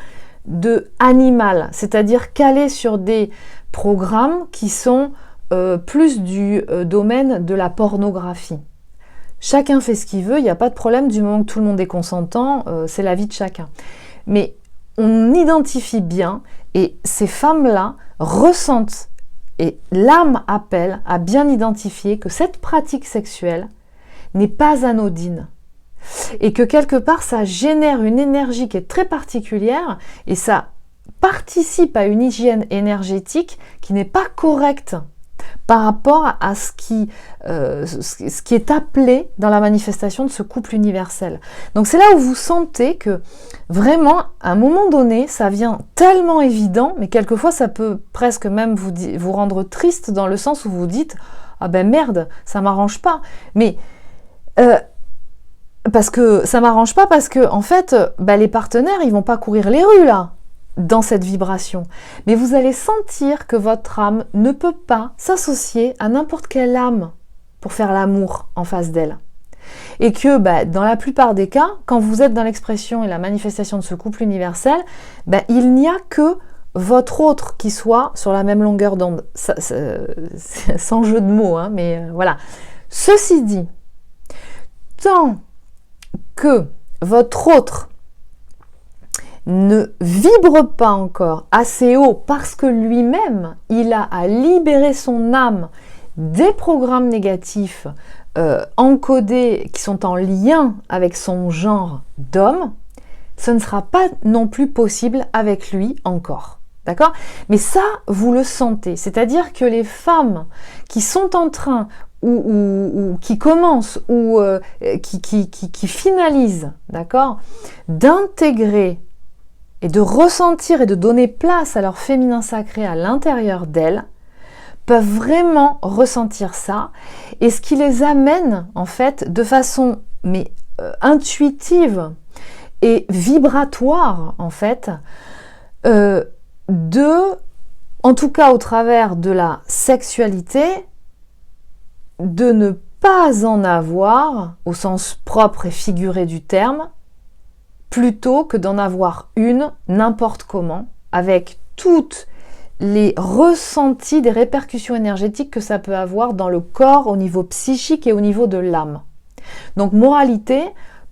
de animal, c'est-à-dire qu'aller sur des programmes qui sont plus du domaine de la pornographie. Chacun fait ce qu'il veut, il n'y a pas de problème du moment que tout le monde est consentant, c'est la vie de chacun. Mais on identifie bien, et ces femmes-là ressentent, et l'âme appelle à bien identifier que cette pratique sexuelle n'est pas anodine. Et que quelque part, ça génère une énergie qui est très particulière, et ça participe à une hygiène énergétique qui n'est pas correcte par rapport à ce qui est appelé dans la manifestation de ce couple universel. Donc c'est là où vous sentez que vraiment, à un moment donné, ça vient tellement évident, mais quelquefois ça peut presque même vous rendre triste dans le sens où vous dites « Ah ben merde, ça m'arrange pas ». Mais parce que ça m'arrange pas parce que en fait, les partenaires, ils vont pas courir les rues là, dans cette vibration. Mais vous allez sentir que votre âme ne peut pas s'associer à n'importe quelle âme pour faire l'amour en face d'elle. Et que dans la plupart des cas, quand vous êtes dans l'expression et la manifestation de ce couple universel, il n'y a que votre autre qui soit sur la même longueur d'onde. Sans jeu de mots, hein, mais voilà. Ceci dit, tant que votre autre ne vibre pas encore assez haut parce que lui-même, il a à libérer son âme des programmes négatifs encodés qui sont en lien avec son genre d'homme, ce ne sera pas non plus possible avec lui encore. D'accord ? Mais ça, vous le sentez. C'est-à-dire que les femmes qui sont en train ou qui commencent ou qui finalisent, d'accord, d'intégrer et de ressentir et de donner place à leur féminin sacré à l'intérieur d'elles, peuvent vraiment ressentir ça, et ce qui les amène en fait de façon intuitive et vibratoire en fait, en tout cas au travers de la sexualité, de ne pas en avoir au sens propre et figuré du terme, plutôt que d'en avoir une n'importe comment, avec toutes les ressentis des répercussions énergétiques que ça peut avoir dans le corps, au niveau psychique et au niveau de l'âme. Donc moralité,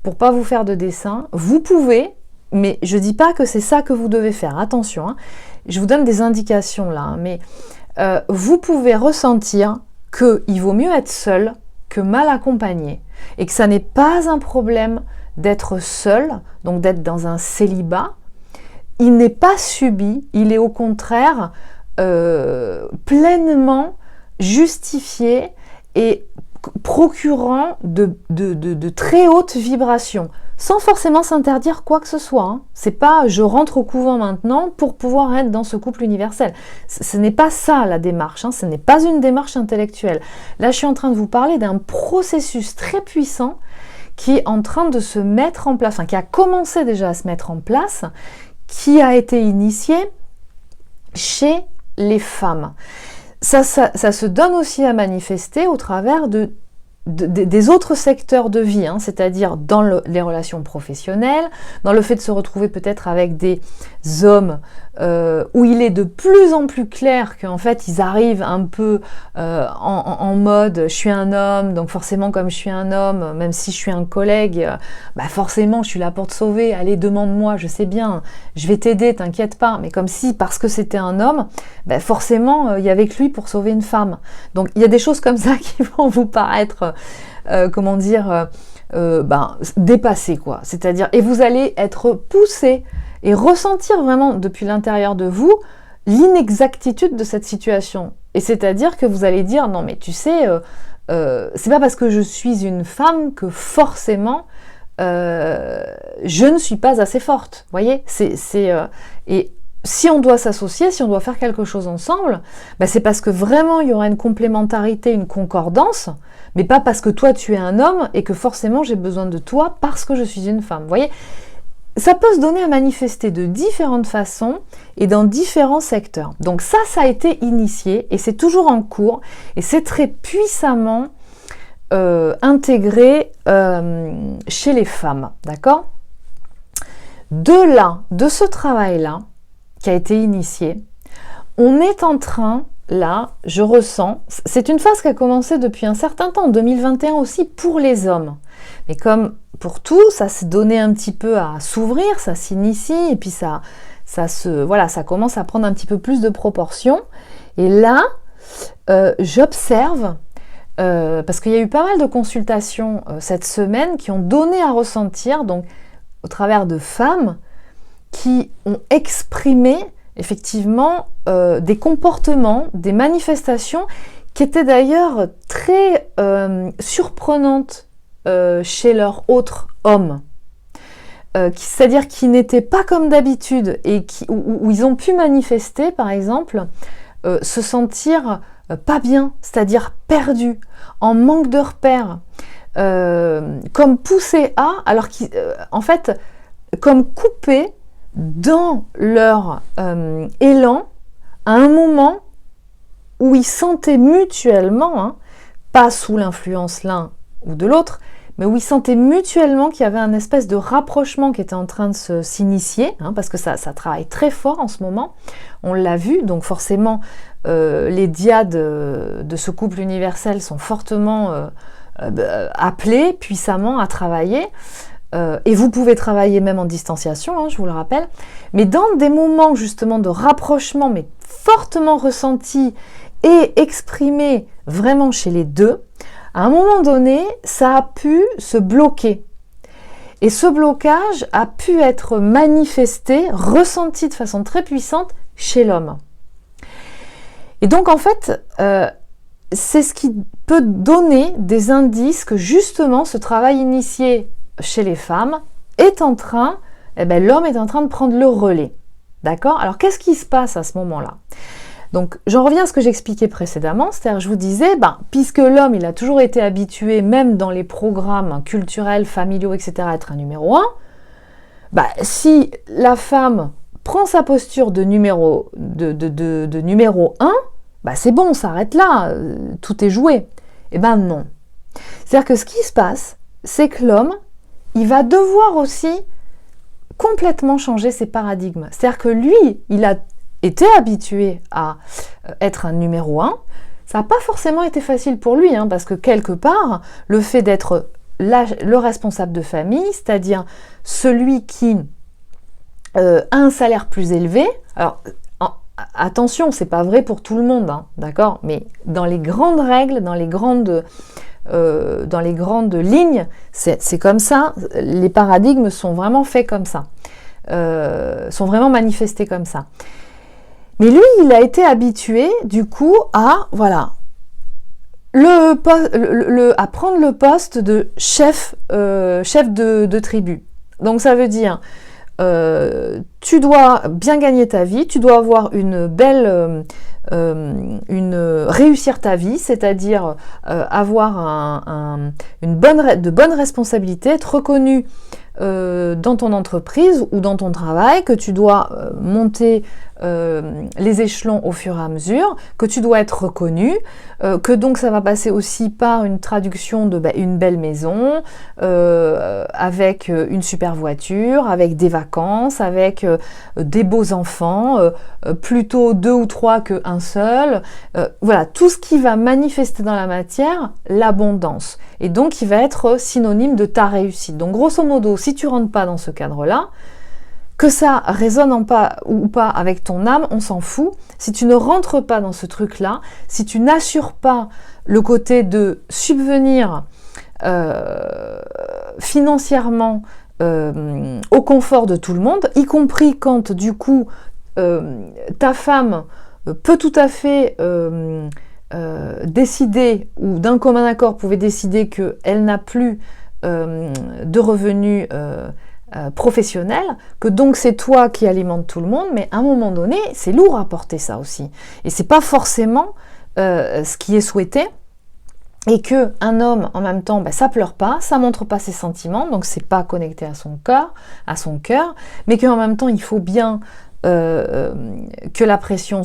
pour pas vous faire de dessin, vous pouvez, mais je dis pas que c'est ça que vous devez faire, attention, hein, je vous donne des indications là, hein, mais vous pouvez ressentir qu'il vaut mieux être seul que mal accompagné, et que ça n'est pas un problème d'être seul, donc d'être dans un célibat. Il n'est pas subi, il est au contraire pleinement justifié et procurant de très hautes vibrations, sans forcément s'interdire quoi que ce soit. Hein. C'est pas je rentre au couvent maintenant pour pouvoir être dans ce couple universel. Ce n'est pas ça la démarche, hein. Ce n'est pas une démarche intellectuelle. Là, je suis en train de vous parler d'un processus très puissant qui est en train de se mettre en place, enfin qui a commencé déjà à se mettre en place, qui a été initié chez les femmes. Ça se donne aussi à manifester au travers des autres secteurs de vie, hein, c'est-à-dire dans les relations professionnelles, dans le fait de se retrouver peut-être avec des hommes où il est de plus en plus clair qu'en fait ils arrivent un peu en mode je suis un homme, donc forcément comme je suis un homme, même si je suis un collègue, bah forcément je suis là pour te sauver, allez demande-moi, je sais bien, je vais t'aider, t'inquiète pas, mais comme si parce que c'était un homme, bah forcément il y avait que lui pour sauver une femme. Donc il y a des choses comme ça qui vont vous paraître dépassées quoi, c'est-à-dire, et vous allez être poussé et ressentir vraiment depuis l'intérieur de vous l'inexactitude de cette situation. Et c'est-à-dire que vous allez dire, non mais tu sais, c'est pas parce que je suis une femme que forcément je ne suis pas assez forte. Vous voyez, et si on doit s'associer, si on doit faire quelque chose ensemble, bah c'est parce que vraiment il y aura une complémentarité, une concordance, mais pas parce que toi tu es un homme et que forcément j'ai besoin de toi parce que je suis une femme. Vous voyez, ça peut se donner à manifester de différentes façons et dans différents secteurs. Donc ça a été initié et c'est toujours en cours et c'est très puissamment intégré chez les femmes, d'accord ? De ce travail-là, qui a été initié, on est en train, là, je ressens, c'est une phase qui a commencé depuis un certain temps, en 2021 aussi, pour les hommes. Mais comme pour tout, ça s'est donné un petit peu à s'ouvrir, ça s'initie, et puis ça commence à prendre un petit peu plus de proportions. Et là, j'observe, parce qu'il y a eu pas mal de consultations cette semaine qui ont donné à ressentir, donc au travers de femmes qui ont exprimé effectivement des comportements, des manifestations qui étaient d'ailleurs très surprenantes chez leurs autres hommes. C'est-à-dire qui n'étaient pas comme d'habitude et où ils ont pu manifester, par exemple, se sentir pas bien, c'est-à-dire perdus, en manque de repères, comme poussés à, alors qu'en fait, comme coupés dans leur élan à un moment où ils sentaient mutuellement, hein, pas sous l'influence l'un ou de l'autre, mais où ils sentaient mutuellement qu'il y avait un espèce de rapprochement qui était en train de s'initier, hein, parce que ça travaille très fort en ce moment, on l'a vu, donc forcément les dyades de ce couple universel sont fortement appelés puissamment à travailler, et vous pouvez travailler même en distanciation, hein, je vous le rappelle, mais dans des moments justement de rapprochement, mais fortement ressentis et exprimés vraiment chez les deux, à un moment donné, ça a pu se bloquer. Et ce blocage a pu être manifesté, ressenti de façon très puissante chez l'homme. Et donc en fait, c'est ce qui peut donner des indices que justement ce travail initié chez les femmes est en train, l'homme est en train de prendre le relais. D'accord ? Alors qu'est-ce qui se passe à ce moment-là ? Donc j'en reviens à ce que j'expliquais précédemment, c'est-à-dire je vous disais, puisque l'homme il a toujours été habitué, même dans les programmes culturels, familiaux, etc., à être un numéro 1, si la femme prend sa posture de numéro 1, c'est bon, on s'arrête là, tout est joué. Eh ben non. C'est-à-dire que ce qui se passe, c'est que l'homme, il va devoir aussi complètement changer ses paradigmes. C'est-à-dire que lui, il a été habitué à être un numéro 1, ça n'a pas forcément été facile pour lui, hein, parce que quelque part, le fait d'être le responsable de famille, c'est-à-dire celui qui a un salaire plus élevé, alors attention, c'est pas vrai pour tout le monde, hein, d'accord, mais dans les grandes règles, dans les grandes lignes, c'est comme ça, les paradigmes sont vraiment faits comme ça, sont vraiment manifestés comme ça. Mais lui, il a été habitué, du coup, à, à prendre le poste de chef de tribu. Donc ça veut dire, tu dois bien gagner ta vie, tu dois avoir une belle, réussir ta vie, c'est-à-dire avoir de bonnes responsabilités, être reconnu dans ton entreprise ou dans ton travail, que tu dois monter les échelons au fur et à mesure, que tu dois être reconnu, que donc ça va passer aussi par une traduction de une belle maison, avec une super voiture, avec des vacances, avec des beaux enfants, plutôt 2 ou 3 qu'un seul. Voilà, tout ce qui va manifester dans la matière l'abondance. Et donc, il va être synonyme de ta réussite. Donc, grosso modo, si tu ne rentres pas dans ce cadre-là, que ça résonne ou pas avec ton âme, on s'en fout. Si tu ne rentres pas dans ce truc-là, si tu n'assures pas le côté de subvenir financièrement au confort de tout le monde, y compris quand du coup ta femme peut tout à fait décider, ou d'un commun accord pouvait décider qu'elle n'a plus de revenus professionnels, que donc c'est toi qui alimente tout le monde, mais à un moment donné, c'est lourd à porter ça aussi. Et c'est pas forcément ce qui est souhaité. Et que un homme, en même temps, ça pleure pas, ça montre pas ses sentiments, donc c'est pas connecté à son cœur, mais qu'en même temps, il faut bien que la pression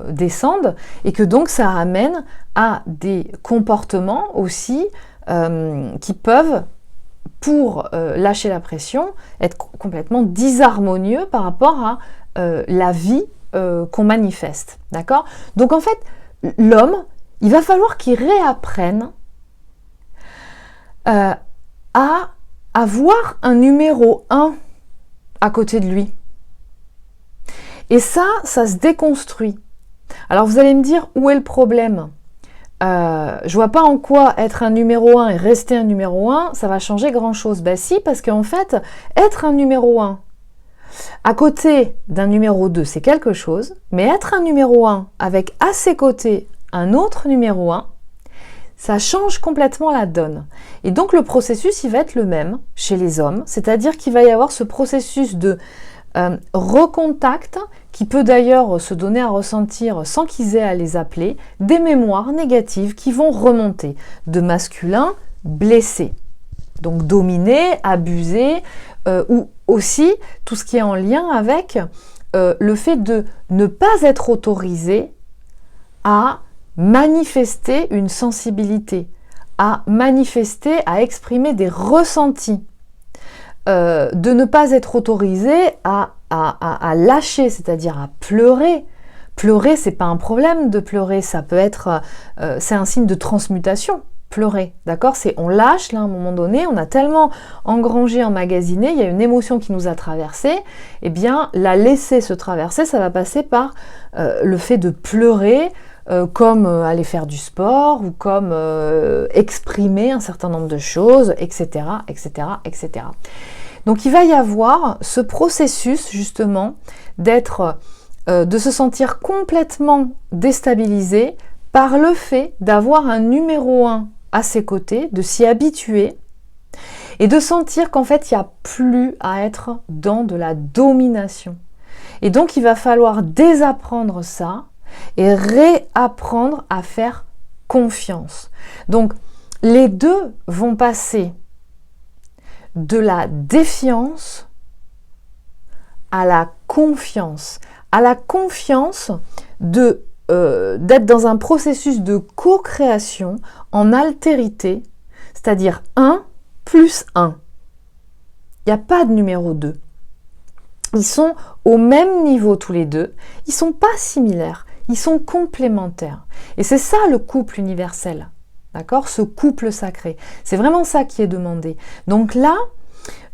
descende, et que donc ça amène à des comportements aussi qui peuvent, pour lâcher la pression, être complètement disharmonieux par rapport à la vie qu'on manifeste. D'accord ? Donc en fait, l'homme, il va falloir qu'il réapprenne à avoir un numéro 1 à côté de lui. Et ça se déconstruit. Alors vous allez me dire, où est le problème ? Je vois pas en quoi être un numéro 1 et rester un numéro 1, ça va changer grand-chose. Ben si, parce qu'en fait, être un numéro 1 à côté d'un numéro 2, c'est quelque chose, mais être un numéro 1 avec à ses côtés un autre numéro 1, ça change complètement la donne. Et donc le processus, il va être le même chez les hommes, c'est-à-dire qu'il va y avoir ce processus de recontact, qui peut d'ailleurs se donner à ressentir sans qu'ils aient à les appeler, des mémoires négatives qui vont remonter, de masculin blessé, donc dominé, abusé, ou aussi tout ce qui est en lien avec le fait de ne pas être autorisé à manifester une sensibilité, à manifester, à exprimer des ressentis, de ne pas être autorisé à lâcher, c'est-à-dire à pleurer. Pleurer, c'est pas un problème de pleurer, ça peut être, c'est un signe de transmutation. Pleurer, d'accord ? C'est on lâche là à un moment donné, on a tellement engrangé, emmagasiné, il y a une émotion qui nous a traversé, et bien la laisser se traverser, ça va passer par le fait de pleurer, comme aller faire du sport, ou comme exprimer un certain nombre de choses, etc., etc., etc. Donc il va y avoir ce processus justement d'être, de se sentir complètement déstabilisé par le fait d'avoir un numéro 1 à ses côtés, de s'y habituer et de sentir qu'en fait il n'y a plus à être dans de la domination. Et donc il va falloir désapprendre ça et réapprendre à faire confiance. Donc les deux vont passer de la défiance à la confiance d'être dans un processus de co-création en altérité, c'est-à-dire 1 plus 1. Il n'y a pas de numéro 2. Ils sont au même niveau tous les deux, ils ne sont pas similaires, ils sont complémentaires. Et c'est ça le couple universel, d'accord ? Ce couple sacré. C'est vraiment ça qui est demandé. Donc là,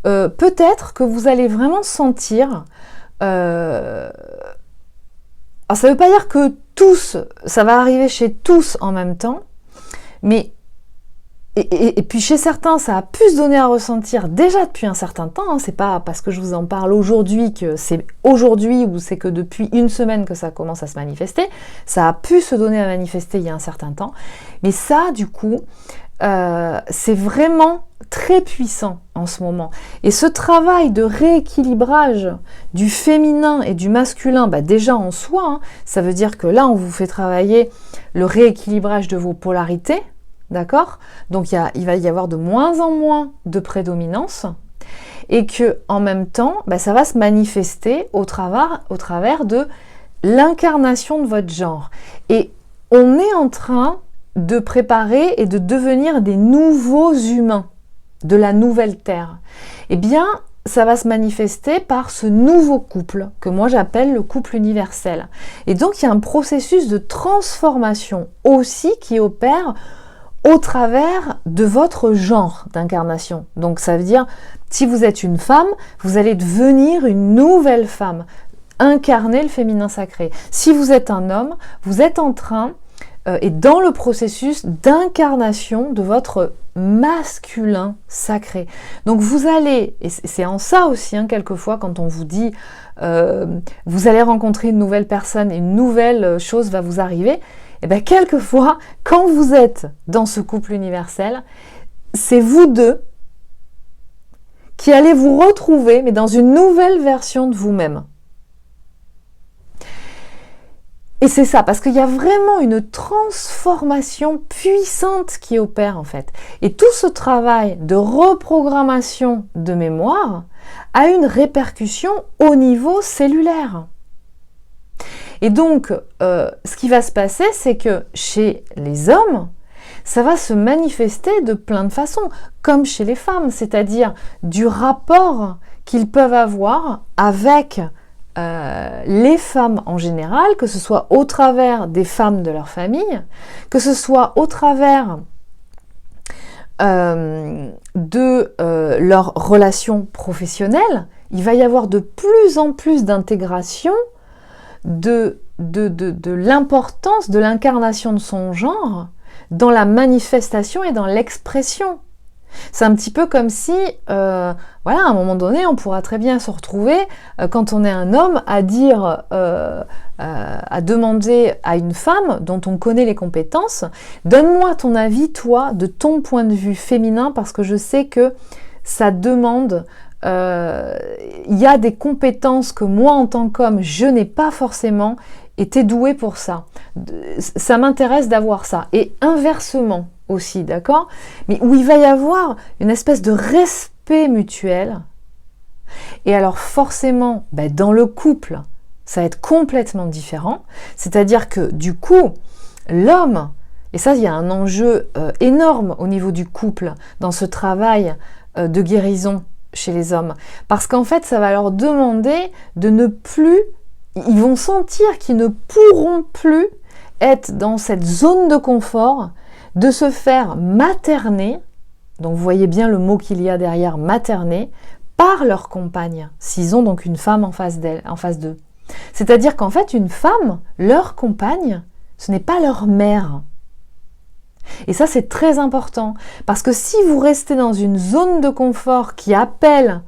peut-être que vous allez vraiment sentir... Alors ça ne veut pas dire que tous, ça va arriver chez tous en même temps, mais Et puis chez certains, ça a pu se donner à ressentir déjà depuis un certain temps, hein. C'est pas parce que je vous en parle aujourd'hui que c'est aujourd'hui ou c'est que depuis une semaine que ça commence à se manifester. Ça a pu se donner à manifester il y a un certain temps. Mais ça, du coup, c'est vraiment très puissant en ce moment. Et ce travail de rééquilibrage du féminin et du masculin, déjà en soi, hein, ça veut dire que là, on vous fait travailler le rééquilibrage de vos polarités. D'accord? Donc il va y avoir de moins en moins de prédominance et que en même temps, ça va se manifester au travers de l'incarnation de votre genre. Et on est en train de préparer et de devenir des nouveaux humains de la nouvelle Terre. Eh bien, ça va se manifester par ce nouveau couple que moi j'appelle le couple universel. Et donc il y a un processus de transformation aussi qui opère au travers de votre genre d'incarnation. Donc ça veut dire, si vous êtes une femme, vous allez devenir une nouvelle femme, incarner le féminin sacré. Si vous êtes un homme, vous êtes en train et dans le processus d'incarnation de votre masculin sacré. Donc vous allez, et c'est en ça aussi, hein, quelquefois quand on vous dit vous allez rencontrer une nouvelle personne et une nouvelle chose va vous arriver, et bien quelquefois, quand vous êtes dans ce couple universel, c'est vous deux qui allez vous retrouver, mais dans une nouvelle version de vous-même. Et c'est ça, parce qu'il y a vraiment une transformation puissante qui opère en fait. Et tout ce travail de reprogrammation de mémoire a une répercussion au niveau cellulaire. Et donc, ce qui va se passer, c'est que chez les hommes, ça va se manifester de plein de façons, comme chez les femmes, c'est-à-dire du rapport qu'ils peuvent avoir avec les femmes en général, que ce soit au travers des femmes de leur famille, que ce soit au travers de leurs relations professionnelles. Il va y avoir de plus en plus d'intégration de l'importance de l'incarnation de son genre dans la manifestation et dans l'expression. C'est un petit peu comme si, à un moment donné, on pourra très bien se retrouver, quand on est un homme, à dire, à demander à une femme dont on connaît les compétences, donne-moi ton avis, toi, de ton point de vue féminin, parce que je sais que ça demande, il y a des compétences que moi, en tant qu'homme, je n'ai pas forcément, et t'es doué pour ça. Ça m'intéresse d'avoir ça. Et inversement, aussi, d'accord? Mais où il va y avoir une espèce de respect mutuel. Et alors forcément, dans le couple, ça va être complètement différent. C'est-à-dire que du coup, l'homme, et ça il y a un enjeu énorme au niveau du couple, dans ce travail de guérison chez les hommes. Parce qu'en fait, ça va leur demander de ne plus, ils vont sentir qu'ils ne pourront plus être dans cette zone de confort, de se faire materner, donc vous voyez bien le mot qu'il y a derrière materner, par leur compagne, s'ils ont donc une femme en face d'eux. C'est-à-dire qu'en fait, une femme, leur compagne, ce n'est pas leur mère. Et ça, c'est très important, parce que si vous restez dans une zone de confort qui appelle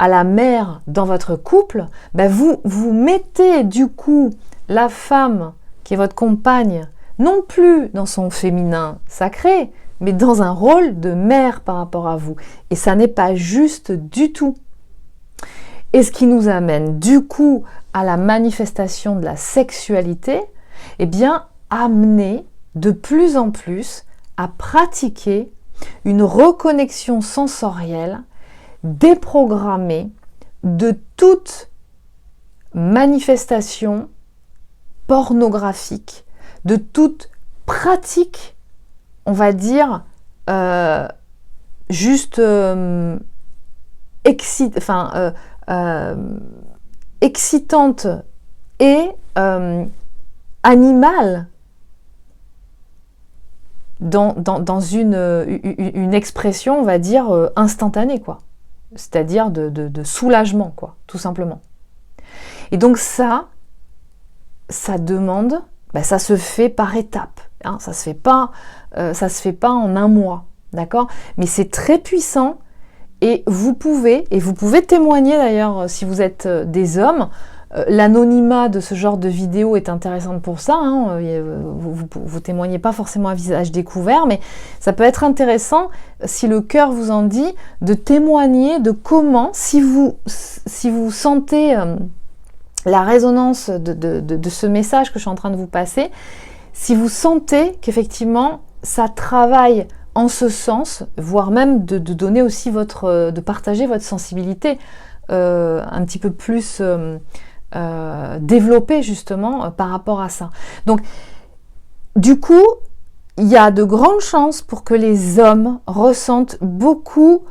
à la mère dans votre couple, vous mettez du coup la femme qui est votre compagne, non plus dans son féminin sacré, mais dans un rôle de mère par rapport à vous. Et ça n'est pas juste du tout. Et ce qui nous amène du coup à la manifestation de la sexualité, amener de plus en plus à pratiquer une reconnexion sensorielle déprogrammée de toute manifestation pornographique, de toute pratique, on va dire, excitante et animale dans une expression, on va dire, instantanée, quoi. C'est-à-dire de soulagement, quoi, tout simplement. Et donc ça demande, ça se fait par étapes. Hein, ça se fait pas en un mois. d'accord? Mais c'est très puissant et vous pouvez témoigner d'ailleurs si vous êtes des hommes. L'anonymat de ce genre de vidéo est intéressante pour ça, hein. Vous témoignez pas forcément à visage découvert, mais ça peut être intéressant, si le cœur vous en dit, de témoigner de comment, si vous sentez la résonance de ce message que je suis en train de vous passer, si vous sentez qu'effectivement ça travaille en ce sens, voire même de donner aussi de partager votre sensibilité un petit peu plus développée justement par rapport à ça. Donc, du coup, il y a de grandes chances pour que les hommes ressentent beaucoup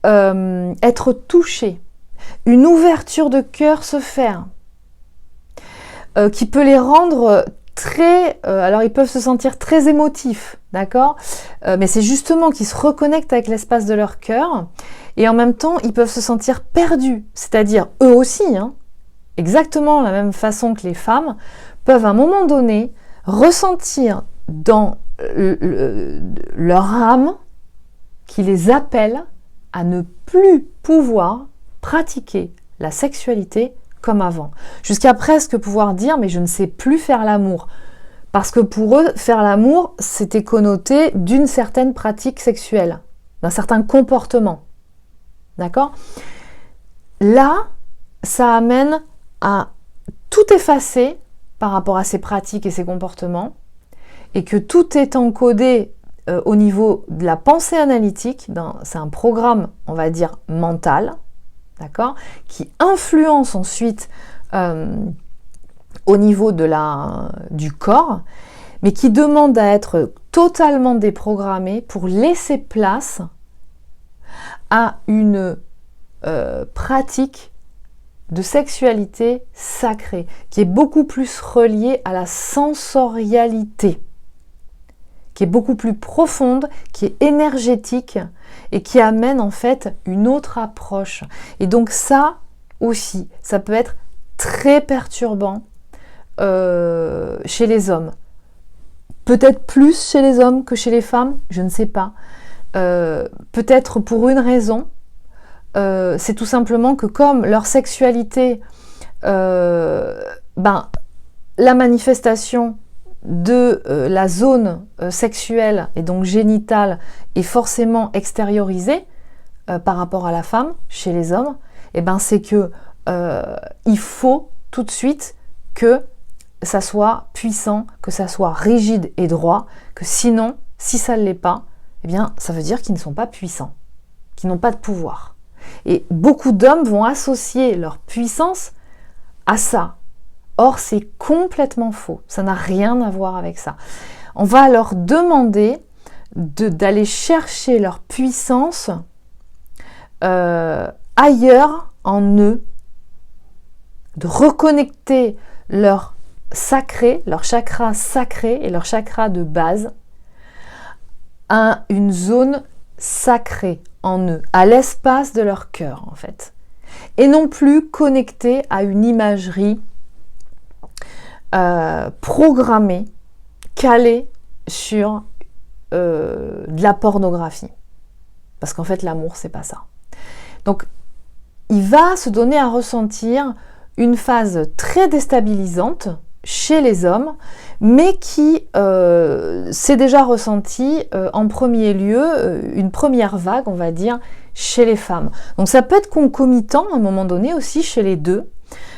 être touchés, une ouverture de cœur se faire, qui peut les rendre très... alors, ils peuvent se sentir très émotifs, d'accord, mais c'est justement qu'ils se reconnectent avec l'espace de leur cœur, et en même temps, ils peuvent se sentir perdus, c'est-à-dire eux aussi, hein, exactement la même façon que les femmes, peuvent à un moment donné ressentir dans leur âme qui les appelle à ne plus pouvoir pratiquer la sexualité comme avant. Jusqu'à presque pouvoir dire « mais je ne sais plus faire l'amour ». Parce que pour eux, faire l'amour, c'était connoté d'une certaine pratique sexuelle, d'un certain comportement. D'accord ? Là, ça amène à tout effacer par rapport à ces pratiques et ces comportements, et que tout est encodé au niveau de la pensée analytique. C'est un programme, on va dire, mental, d'accord, qui influence ensuite au niveau du corps, mais qui demande à être totalement déprogrammé pour laisser place à une pratique de sexualité sacrée, qui est beaucoup plus reliée à la sensorialité, qui est beaucoup plus profonde, qui est énergétique et qui amène en fait une autre approche. Et donc ça aussi, ça peut être très perturbant chez les hommes. Peut-être plus chez les hommes que chez les femmes, je ne sais pas. Peut-être pour une raison, c'est tout simplement que comme leur sexualité, la manifestation de la zone sexuelle et donc génitale est forcément extériorisée par rapport à la femme chez les hommes, et c'est que il faut tout de suite que ça soit puissant, que ça soit rigide et droit, que sinon, si ça ne l'est pas, ça veut dire qu'ils ne sont pas puissants, qu'ils n'ont pas de pouvoir. Et beaucoup d'hommes vont associer leur puissance à ça. Or, c'est complètement faux. Ça n'a rien à voir avec ça. On va leur demander d'aller chercher leur puissance ailleurs en eux, de reconnecter leur sacré, leur chakra sacré et leur chakra de base à une zone sacrée en eux, à l'espace de leur cœur en fait, et non plus connecté à une imagerie programmée, calée sur de la pornographie. Parce qu'en fait l'amour c'est pas ça. Donc il va se donner à ressentir une phase très déstabilisante chez les hommes, mais qui s'est déjà ressenti en premier lieu, une première vague, on va dire, chez les femmes. Donc ça peut être concomitant à un moment donné aussi chez les deux.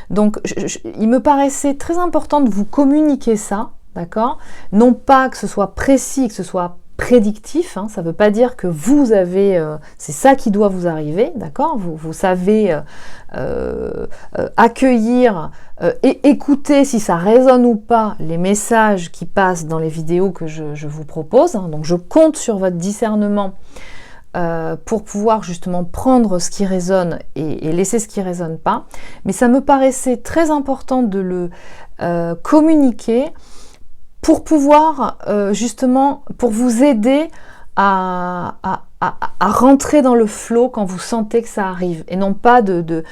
Donc il me paraissait très important de vous communiquer ça, d'accord ? Non pas que ce soit précis, que ce soit prédictif, hein, ça ne veut pas dire que vous avez, c'est ça qui doit vous arriver, d'accord ? Vous savez accueillir et écouter si ça résonne ou pas les messages qui passent dans les vidéos que je vous propose, hein. Donc je compte sur votre discernement pour pouvoir justement prendre ce qui résonne et laisser ce qui ne résonne pas. Mais ça me paraissait très important de le communiquer pour pouvoir justement, pour vous aider à rentrer dans le flow quand vous sentez que ça arrive, et non pas de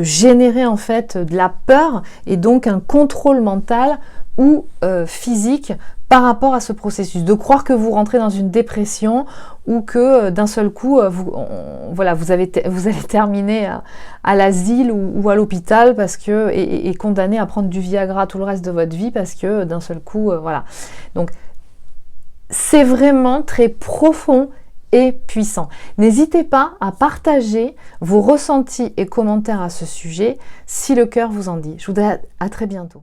générer en fait de la peur et donc un contrôle mental ou physique par rapport à ce processus, de croire que vous rentrez dans une dépression ou que d'un seul coup, vous allez terminer à l'asile ou à l'hôpital parce que et condamné à prendre du Viagra tout le reste de votre vie parce que d'un seul coup, voilà. Donc, c'est vraiment très profond et puissant. N'hésitez pas à partager vos ressentis et commentaires à ce sujet si le cœur vous en dit. Je vous dis à très bientôt.